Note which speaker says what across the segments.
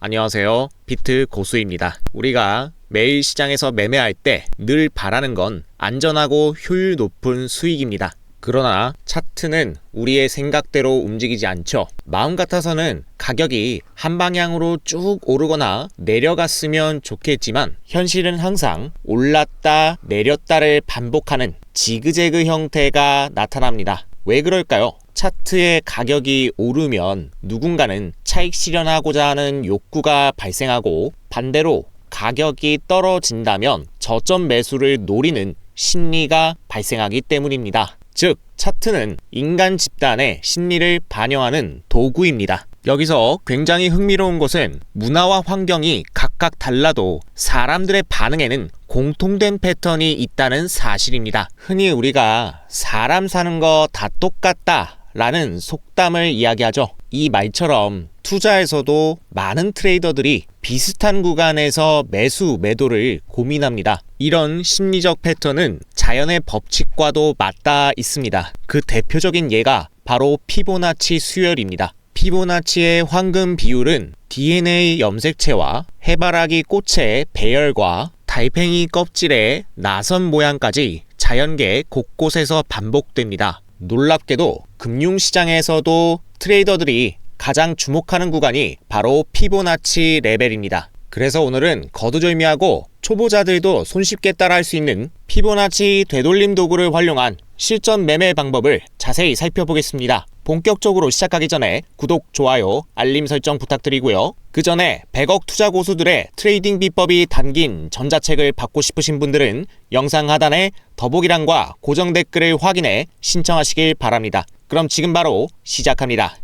Speaker 1: 안녕하세요. 비트 고수입니다. 우리가 매일 시장에서 매매할 때 늘 바라는 건 안전하고 효율 높은 수익입니다. 그러나 차트는 우리의 생각대로 움직이지 않죠. 마음 같아서는 가격이 한 방향으로 쭉 오르거나 내려갔으면 좋겠지만 현실은 항상 올랐다 내렸다를 반복하는 지그재그 형태가 나타납니다. 왜 그럴까요? 차트의 가격이 오르면 누군가는 차익 실현하고자 하는 욕구가 발생하고, 반대로 가격이 떨어진다면 저점 매수를 노리는 심리가 발생하기 때문입니다. 즉, 차트는 인간 집단의 심리를 반영하는 도구입니다. 여기서 굉장히 흥미로운 것은 문화와 환경이 각각 달라도 사람들의 반응에는 공통된 패턴이 있다는 사실입니다. 흔히 우리가 사람 사는 거 다 똑같다 라는 속담을 이야기하죠. 이 말처럼 투자에서도 많은 트레이더들이 비슷한 구간에서 매수, 매도를 고민합니다. 이런 심리적 패턴은 자연의 법칙과도 맞닿아 있습니다. 그 대표적인 예가 바로 피보나치 수열입니다. 피보나치의 황금 비율은 DNA 염색체와 해바라기 꽃의 배열과 달팽이 껍질의 나선 모양까지 자연계 곳곳에서 반복됩니다. 놀랍게도 금융시장에서도 트레이더들이 가장 주목하는 구간이 바로 피보나치 레벨입니다. 그래서 오늘은 거두절미하고 초보자들도 손쉽게 따라할 수 있는 피보나치 되돌림 도구를 활용한 실전 매매 방법을 자세히 살펴보겠습니다. 본격적으로 시작하기 전에 구독, 좋아요, 알림 설정 부탁드리고요. 그 전에 100억 투자 고수들의 트레이딩 비법이 담긴 전자책을 받고 싶으신 분들은 영상 하단에 더보기란과 고정 댓글을 확인해 신청하시길 바랍니다. 그럼 지금 바로 시작합니다.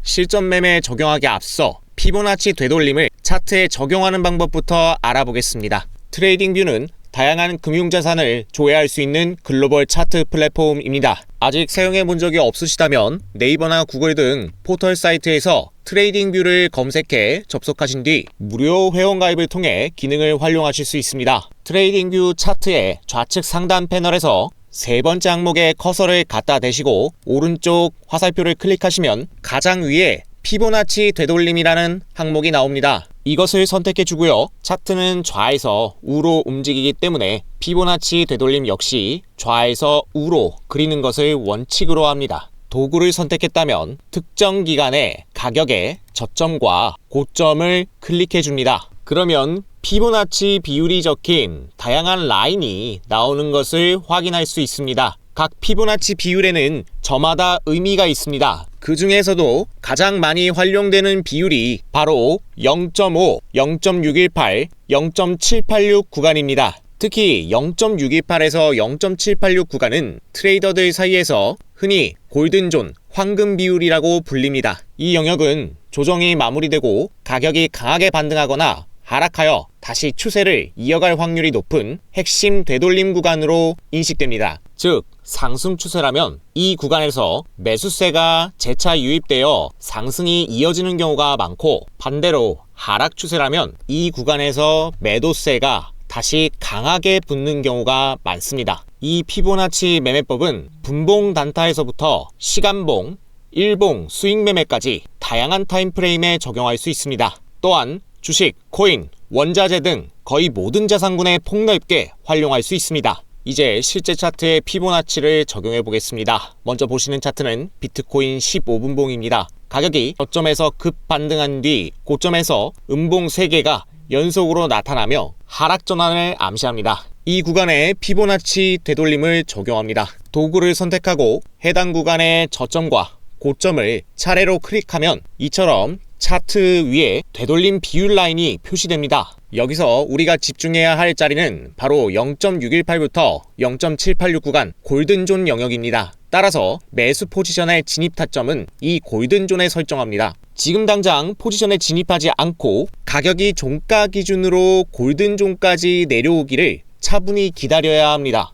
Speaker 1: 실전 매매에 적용하기 앞서 피보나치 되돌림을 차트에 적용하는 방법부터 알아보겠습니다. 트레이딩뷰는 다양한 금융자산을 조회할 수 있는 글로벌 차트 플랫폼입니다. 아직 사용해 본 적이 없으시다면 네이버나 구글 등 포털 사이트에서 트레이딩뷰를 검색해 접속하신 뒤 무료 회원가입을 통해 기능을 활용하실 수 있습니다. 트레이딩뷰 차트의 좌측 상단 패널에서 세 번째 항목에 커서를 갖다 대시고 오른쪽 화살표를 클릭하시면 가장 위에 피보나치 되돌림이라는 항목이 나옵니다. 이것을 선택해 주고요. 차트는 좌에서 우로 움직이기 때문에 피보나치 되돌림 역시 좌에서 우로 그리는 것을 원칙으로 합니다. 도구를 선택했다면 특정 기간의 가격의 저점과 고점을 클릭해 줍니다. 그러면 피보나치 비율이 적힌 다양한 라인이 나오는 것을 확인할 수 있습니다. 각 피보나치 비율에는 저마다 의미가 있습니다. 그 중에서도 가장 많이 활용되는 비율이 바로 0.5, 0.618, 0.786 구간입니다. 특히 0.618에서 0.786 구간은 트레이더들 사이에서 흔히 골든존, 황금 비율이라고 불립니다. 이 영역은 조정이 마무리되고 가격이 강하게 반등하거나 하락하여 다시 추세를 이어갈 확률이 높은 핵심 되돌림 구간으로 인식됩니다. 즉, 상승 추세라면 이 구간에서 매수세가 재차 유입되어 상승이 이어지는 경우가 많고, 반대로 하락 추세라면 이 구간에서 매도세가 다시 강하게 붙는 경우가 많습니다. 이 피보나치 매매법은 분봉 단타에서부터 시간봉, 일봉 수익 매매까지 다양한 타임프레임에 적용할 수 있습니다. 또한 주식, 코인, 원자재 등 거의 모든 자산군에 폭넓게 활용할 수 있습니다. 이제 실제 차트에 피보나치를 적용해 보겠습니다. 먼저 보시는 차트는 비트코인 15분봉입니다. 가격이 저점에서 급 반등한 뒤 고점에서 음봉 3개가 연속으로 나타나며 하락 전환을 암시합니다. 이 구간에 피보나치 되돌림을 적용합니다. 도구를 선택하고 해당 구간의 저점과 고점을 차례로 클릭하면 이처럼 차트 위에 되돌림 비율 라인이 표시됩니다. 여기서 우리가 집중해야 할 자리는 바로 0.618부터 0.786 구간 골든존 영역입니다. 따라서 매수 포지션의 진입 타점은 이 골든존에 설정합니다. 지금 당장 포지션에 진입하지 않고 가격이 종가 기준으로 골든존까지 내려오기를 차분히 기다려야 합니다.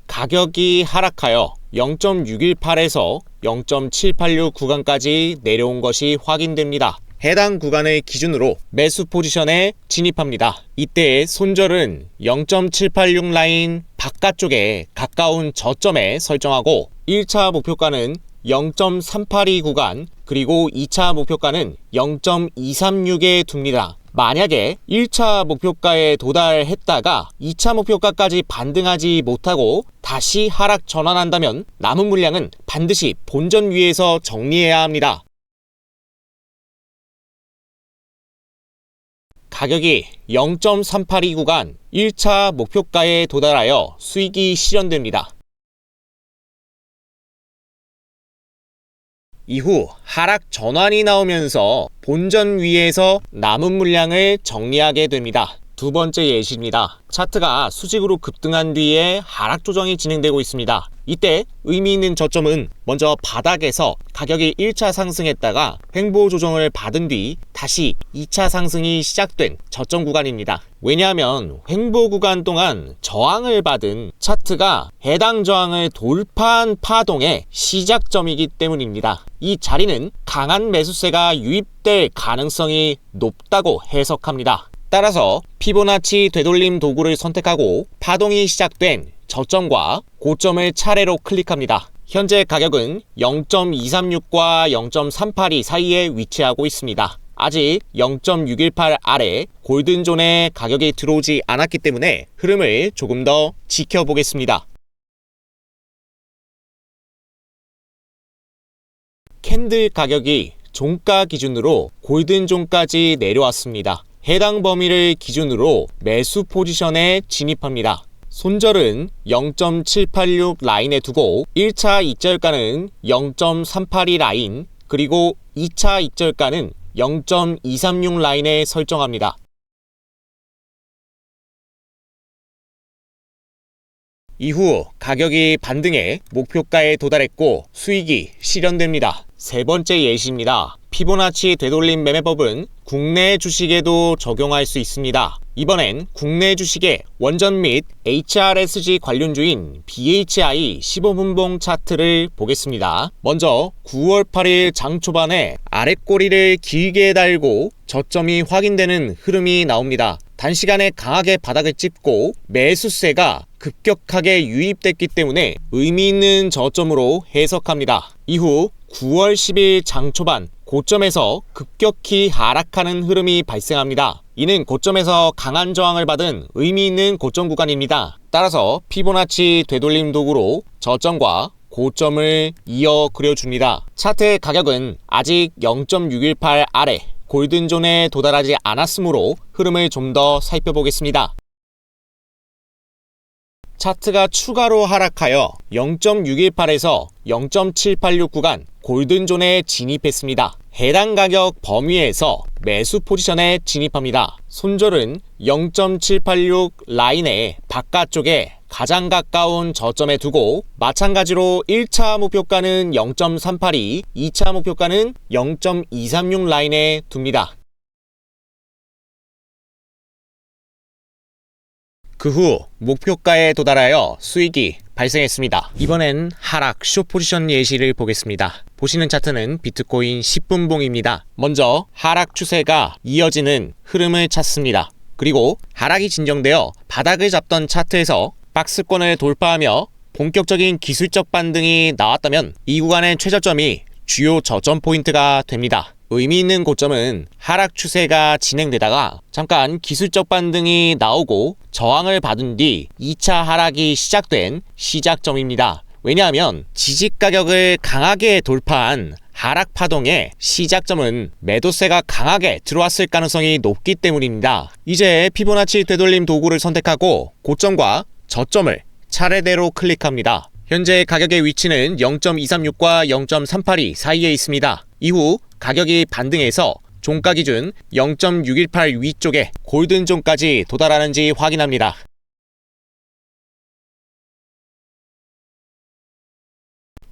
Speaker 1: 가격이 하락하여 0.618에서 0.786 구간까지 내려온 것이 확인됩니다. 해당 구간을 기준으로 매수 포지션에 진입합니다. 이때 손절은 0.786 라인 바깥쪽에 가까운 저점에 설정하고 1차 목표가는 0.382 구간 그리고 2차 목표가는 0.236에 둡니다. 만약에 1차 목표가에 도달했다가 2차 목표가까지 반등하지 못하고 다시 하락 전환한다면 남은 물량은 반드시 본전 위에서 정리해야 합니다. 가격이 0.382 구간 1차 목표가에 도달하여 수익이 실현됩니다. 이후 하락 전환이 나오면서 본전 위에서 남은 물량을 정리하게 됩니다. 두 번째 예시입니다. 차트가 수직으로 급등한 뒤에 하락 조정이 진행되고 있습니다. 이때 의미 있는 저점은 먼저 바닥에서 가격이 1차 상승했다가 횡보 조정을 받은 뒤 다시 2차 상승이 시작된 저점 구간입니다. 왜냐하면 횡보 구간 동안 저항을 받은 차트가 해당 저항을 돌파한 파동의 시작점이기 때문입니다. 이 자리는 강한 매수세가 유입될 가능성이 높다고 해석합니다. 따라서 피보나치 되돌림 도구를 선택하고 파동이 시작된 저점과 고점을 차례로 클릭합니다. 현재 가격은 0.236과 0.382 사이에 위치하고 있습니다. 아직 0.618 아래 골든존에 가격이 들어오지 않았기 때문에 흐름을 조금 더 지켜보겠습니다. 캔들 가격이 종가 기준으로 골든존까지 내려왔습니다. 해당 범위를 기준으로 매수 포지션에 진입합니다. 손절은 0.786 라인에 두고 1차 익절가는 0.382 라인 그리고 2차 익절가는 0.236 라인에 설정합니다. 이후 가격이 반등해 목표가에 도달했고 수익이 실현됩니다. 세 번째 예시입니다. 피보나치 되돌림 매매법은 국내 주식에도 적용할 수 있습니다. 이번엔 국내 주식의 원전 및 HRSG 관련주인 BHI 15분봉 차트를 보겠습니다. 먼저 9월 8일 장 초반에 아랫꼬리를 길게 달고 저점이 확인되는 흐름이 나옵니다. 단시간에 강하게 바닥을 짚고 매수세가 급격하게 유입됐기 때문에 의미 있는 저점으로 해석합니다. 이후 9월 10일 장 초반 고점에서 급격히 하락하는 흐름이 발생합니다. 이는 고점에서 강한 저항을 받은 의미 있는 고점 구간입니다. 따라서 피보나치 되돌림 도구로 저점과 고점을 이어 그려줍니다. 차트의 가격은 아직 0.618 아래 골든존에 도달하지 않았으므로 흐름을 좀 더 살펴보겠습니다. 차트가 추가로 하락하여 0.618에서 0.786 구간 골든존에 진입했습니다. 해당 가격 범위에서 매수 포지션에 진입합니다. 손절은 0.786 라인의 바깥쪽에 가장 가까운 저점에 두고 마찬가지로 1차 목표가는 0.382, 2차 목표가는 0.236 라인에 둡니다. 그 후 목표가에 도달하여 수익이 발생했습니다. 이번엔 하락 숏 포지션 예시를 보겠습니다. 보시는 차트는 비트코인 10분봉입니다. 먼저 하락 추세가 이어지는 흐름을 찾습니다. 그리고 하락이 진정되어 바닥을 잡던 차트에서 박스권을 돌파하며 본격적인 기술적 반등이 나왔다면 이 구간의 최저점이 주요 저점 포인트가 됩니다. 의미 있는 고점은 하락 추세가 진행되다가 잠깐 기술적 반등이 나오고 저항을 받은 뒤 2차 하락이 시작된 시작점입니다. 왜냐하면 지지 가격을 강하게 돌파한 하락 파동의 시작점은 매도세가 강하게 들어왔을 가능성이 높기 때문입니다. 이제 피보나치 되돌림 도구를 선택하고 고점과 저점을 차례대로 클릭합니다. 현재 가격의 위치는 0.236과 0.382 사이에 있습니다. 이후 가격이 반등해서 종가 기준 0.618 위쪽에 골든존까지 도달하는지 확인합니다.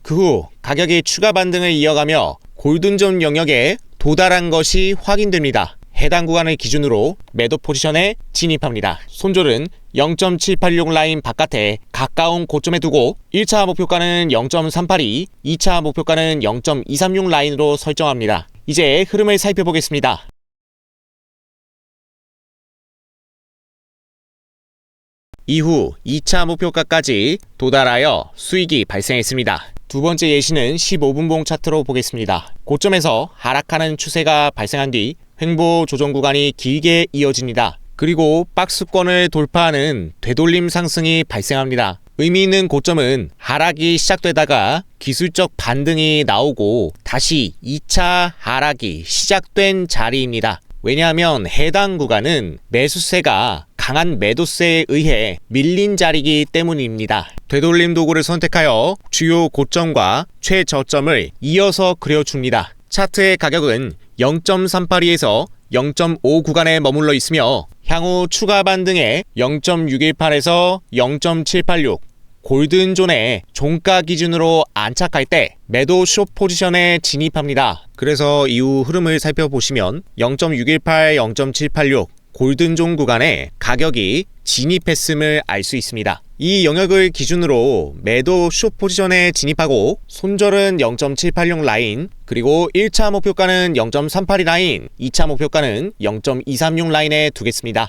Speaker 1: 그 후 가격이 추가 반등을 이어가며 골든존 영역에 도달한 것이 확인됩니다. 해당 구간을 기준으로 매도 포지션에 진입합니다. 손절은 0.786 라인 바깥에 가까운 고점에 두고 1차 목표가는 0.382, 2차 목표가는 0.236 라인으로 설정합니다. 이제 흐름을 살펴보겠습니다. 이후 2차 목표가까지 도달하여 수익이 발생했습니다. 두 번째 예시는 15분봉 차트로 보겠습니다. 고점에서 하락하는 추세가 발생한 뒤 횡보 조정 구간이 길게 이어집니다. 그리고 박스권을 돌파하는 되돌림 상승이 발생합니다. 의미 있는 고점은 하락이 시작되다가 기술적 반등이 나오고 다시 2차 하락이 시작된 자리입니다. 왜냐하면 해당 구간은 매수세가 강한 매도세에 의해 밀린 자리이기 때문입니다. 되돌림 도구를 선택하여 주요 고점과 최저점을 이어서 그려줍니다. 차트의 가격은 0.382에서 0.5 구간에 머물러 있으며 향후 추가 반등에 0.618에서 0.786 골든존의 종가 기준으로 안착할 때 매도 숏 포지션에 진입합니다. 그래서 이후 흐름을 살펴보시면 0.618, 0.786 골든존 구간에 가격이 진입했음을 알 수 있습니다. 이 영역을 기준으로 매도 숏 포지션에 진입하고 손절은 0.786 라인, 그리고 1차 목표가는 0.382 라인, 2차 목표가는 0.236 라인에 두겠습니다.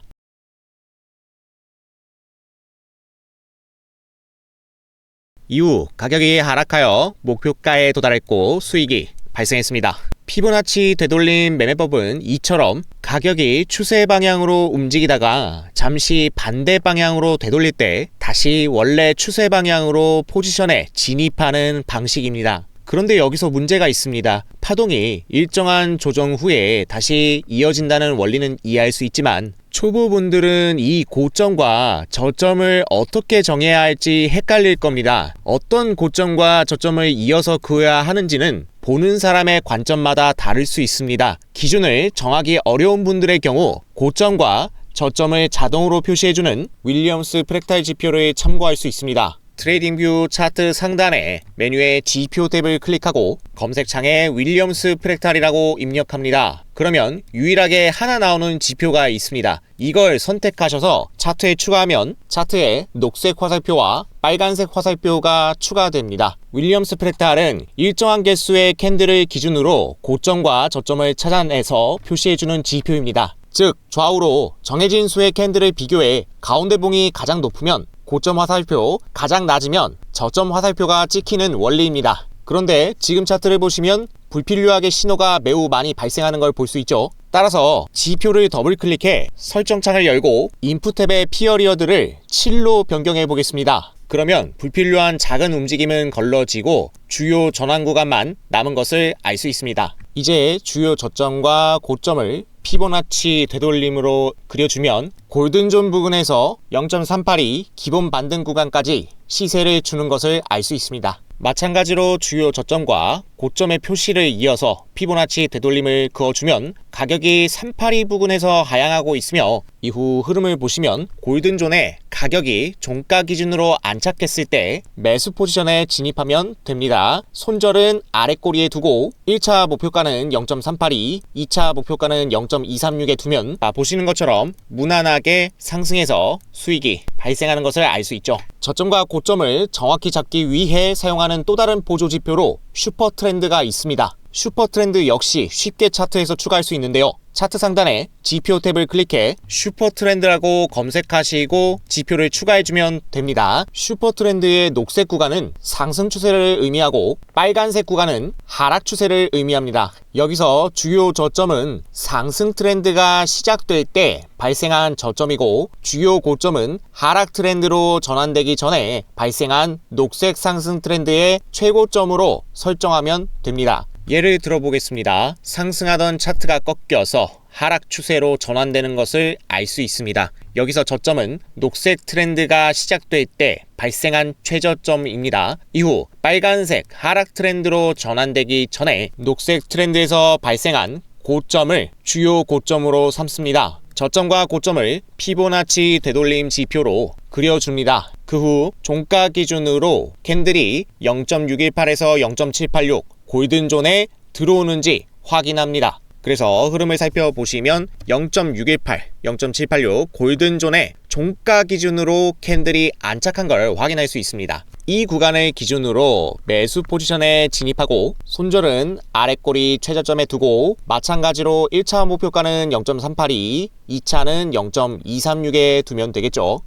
Speaker 1: 이후 가격이 하락하여 목표가에 도달했고 수익이 발생했습니다. 피보나치 되돌림 매매법은 이처럼 가격이 추세 방향으로 움직이다가 잠시 반대 방향으로 되돌릴 때 다시 원래 추세 방향으로 포지션에 진입하는 방식입니다. 그런데 여기서 문제가 있습니다. 파동이 일정한 조정 후에 다시 이어진다는 원리는 이해할 수 있지만 초보분들은 이 고점과 저점을 어떻게 정해야 할지 헷갈릴 겁니다. 어떤 고점과 저점을 이어서 그어야 하는지는 보는 사람의 관점마다 다를 수 있습니다. 기준을 정하기 어려운 분들의 경우 고점과 저점을 자동으로 표시해주는 윌리엄스 프랙탈 지표를 참고할 수 있습니다. 트레이딩뷰 차트 상단에 메뉴의 지표 탭을 클릭하고 검색창에 윌리엄스 프랙탈이라고 입력합니다. 그러면 유일하게 하나 나오는 지표가 있습니다. 이걸 선택하셔서 차트에 추가하면 차트에 녹색 화살표와 빨간색 화살표가 추가됩니다. 윌리엄스 프랙탈은 일정한 개수의 캔들을 기준으로 고점과 저점을 찾아내서 표시해주는 지표입니다. 즉 좌우로 정해진 수의 캔들을 비교해 가운데 봉이 가장 높으면 고점 화살표, 가장 낮으면 저점 화살표가 찍히는 원리입니다. 그런데 지금 차트를 보시면 불필요하게 신호가 매우 많이 발생하는 걸 볼 수 있죠. 따라서 지표를 더블 클릭해 설정창을 열고 인풋 탭의 피어리어드를 7로 변경해 보겠습니다. 그러면 불필요한 작은 움직임은 걸러지고 주요 전환 구간만 남은 것을 알 수 있습니다. 이제 주요 저점과 고점을 피보나치 되돌림으로 그려주면 골든존 부근에서 0.382 기본 반등 구간까지 시세를 주는 것을 알 수 있습니다. 마찬가지로 주요 저점과 고점의 표시를 이어서 피보나치 되돌림을 그어주면 가격이 382 부근에서 하향하고 있으며 이후 흐름을 보시면 골든존에 가격이 종가 기준으로 안착했을 때 매수 포지션에 진입하면 됩니다. 손절은 아래 꼬리에 두고 1차 목표가는 0.382, 2차 목표가는 0.236에 두면 보시는 것처럼 무난하게 상승해서 수익이 발생하는 것을 알 수 있죠. 저점과 고점을 정확히 잡기 위해 사용하는 또 다른 보조 지표로 슈퍼 트렌드가 있습니다. 슈퍼 트렌드 역시 쉽게 차트에서 추가할 수 있는데요. 차트 상단에 지표 탭을 클릭해 슈퍼 트렌드라고 검색하시고 지표를 추가해주면 됩니다. 슈퍼 트렌드의 녹색 구간은 상승 추세를 의미하고 빨간색 구간은 하락 추세를 의미합니다. 여기서 주요 저점은 상승 트렌드가 시작될 때 발생한 저점이고 주요 고점은 하락 트렌드로 전환되기 전에 발생한 녹색 상승 트렌드의 최고점으로 설정하면 됩니다. 예를 들어보겠습니다. 상승하던 차트가 꺾여서 하락 추세로 전환되는 것을 알 수 있습니다. 여기서 저점은 녹색 트렌드가 시작될 때 발생한 최저점입니다. 이후 빨간색 하락 트렌드로 전환되기 전에 녹색 트렌드에서 발생한 고점을 주요 고점으로 삼습니다. 저점과 고점을 피보나치 되돌림 지표로 그려줍니다. 그 후 종가 기준으로 캔들이 0.618에서 0.786 골든존에 들어오는지 확인합니다. 그래서 흐름을 살펴보시면 0.618, 0.786 골든존에 종가 기준으로 캔들이 안착한 걸 확인할 수 있습니다. 이 구간을 기준으로 매수 포지션에 진입하고 손절은 아랫꼬리 최저점에 두고 마찬가지로 1차 목표가는 0.382, 2차는 0.236에 두면 되겠죠.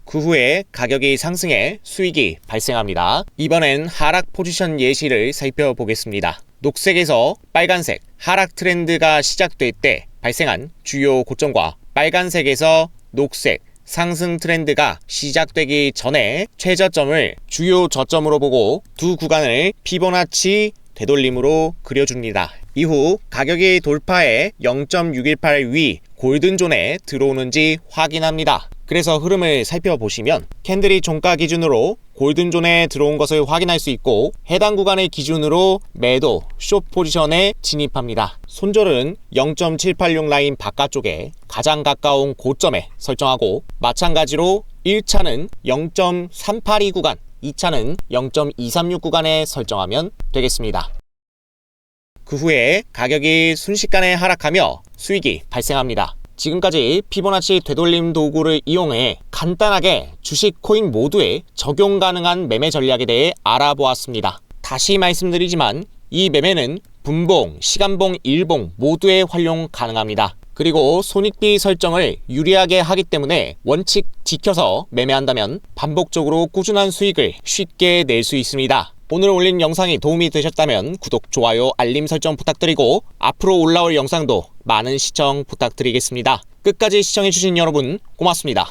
Speaker 1: 그 후에 가격이 상승해 수익이 발생합니다. 이번엔 하락 포지션 예시를 살펴보겠습니다. 녹색에서 빨간색 하락 트렌드가 시작될 때 발생한 주요 고점과 빨간색에서 녹색 상승 트렌드가 시작되기 전에 최저점을 주요 저점으로 보고 두 구간을 피보나치 되돌림으로 그려줍니다. 이후 가격이 돌파해 0.618 위 골든존에 들어오는지 확인합니다. 그래서 흐름을 살펴보시면 캔들이 종가 기준으로 골든존에 들어온 것을 확인할 수 있고 해당 구간을 기준으로 매도 숏 포지션에 진입합니다. 손절은 0.786 라인 바깥쪽에 가장 가까운 고점에 설정하고 마찬가지로 1차는 0.382 구간, 2차는 0.236 구간에 설정하면 되겠습니다. 그 후에 가격이 순식간에 하락하며 수익이 발생합니다. 지금까지 피보나치 되돌림 도구를 이용해 간단하게 주식 코인 모두에 적용 가능한 매매 전략에 대해 알아보았습니다. 다시 말씀드리지만 이 매매는 분봉, 시간봉, 일봉 모두에 활용 가능합니다. 그리고 손익비 설정을 유리하게 하기 때문에 원칙 지켜서 매매한다면 반복적으로 꾸준한 수익을 쉽게 낼 수 있습니다. 오늘 올린 영상이 도움이 되셨다면 구독, 좋아요, 알림 설정 부탁드리고 앞으로 올라올 영상도 많은 시청 부탁드리겠습니다. 끝까지 시청해주신 여러분 고맙습니다.